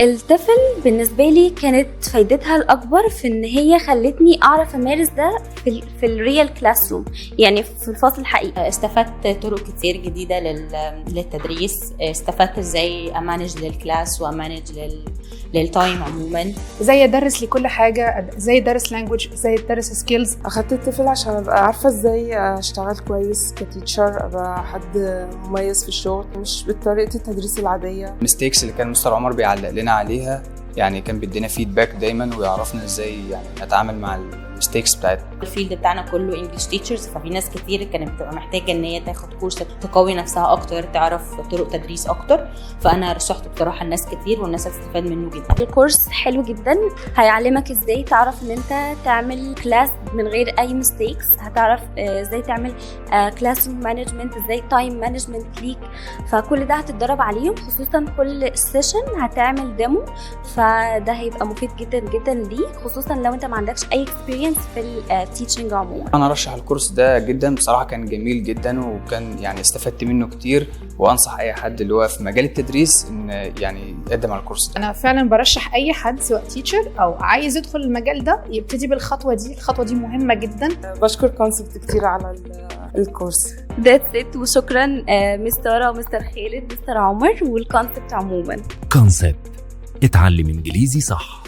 التفل بالنسبة لي كانت فايدتها الأكبر في إن هي خلتني أعرف أمارس ده في الريال كلاس روم، يعني في الفصل الحقيقي. استفدت طرق كتير جديدة للتدريس، استفدت ازاي امانج للكلاس وامانج للتايم عموما، ازاي ادرس لكل حاجة، ازاي ادرس لانجوج، ازاي ادرس سكيلز. اخدت التفل عشان ابقى عارفة ازاي اشتغل كويس كتيتشر، ابقى حد مميز في الشغل مش بطريقة التدريس العادية. المستيكس اللي كان مستر عمر بيعلق لنا عليها، يعني كان بيدينا فيدباك دايما ويعرفنا ازاي يعني نتعامل مع المستيكس بتاعتنا. الفيلد بتاعنا كله انجلش تيتشرز، ففي ناس كتير كانت بتبقى محتاجه ان هي تاخد كورس تقوي نفسها اكتر، تعرف طرق تدريس اكتر، فانا رشحته بصراحه لناس كتير والناس هتستفاد منه جدا. الكورس حلو جدا، هيعلمك ازاي تعرف ان انت تعمل كلاس من غير اي ميستيكس، هتعرف ازاي تعمل كلاس روم مانجمنت، ازاي تايم مانجمنت ليك، فكل ده هتتدرب عليهم. خصوصا كل سيشن هتعمل ديمو، فده هيبقى مفيد جدا جدا ليك، خصوصا لو انت ما عندكش اي اكسبيرينس في التيتشنج عموما. انا ارشح الكورس ده جدا بصراحه، كان جميل جدا وكان يعني استفدت منه كتير، وانصح اي حد اللي هو في مجال التدريس ان يعني يقدم على الكورس ده. انا فعلا برشح اي حد سواء تيتشر او عايز يدخل المجال ده يبتدي بالخطوه دي. الخطوه دي مهمه جدا. بشكر كونسبت كتير على الكورس. That's it، وشكرا مستر ومستر خالد، مستر عمر، والكونسبت عموما. كونسبت، اتعلم انجليزي صح.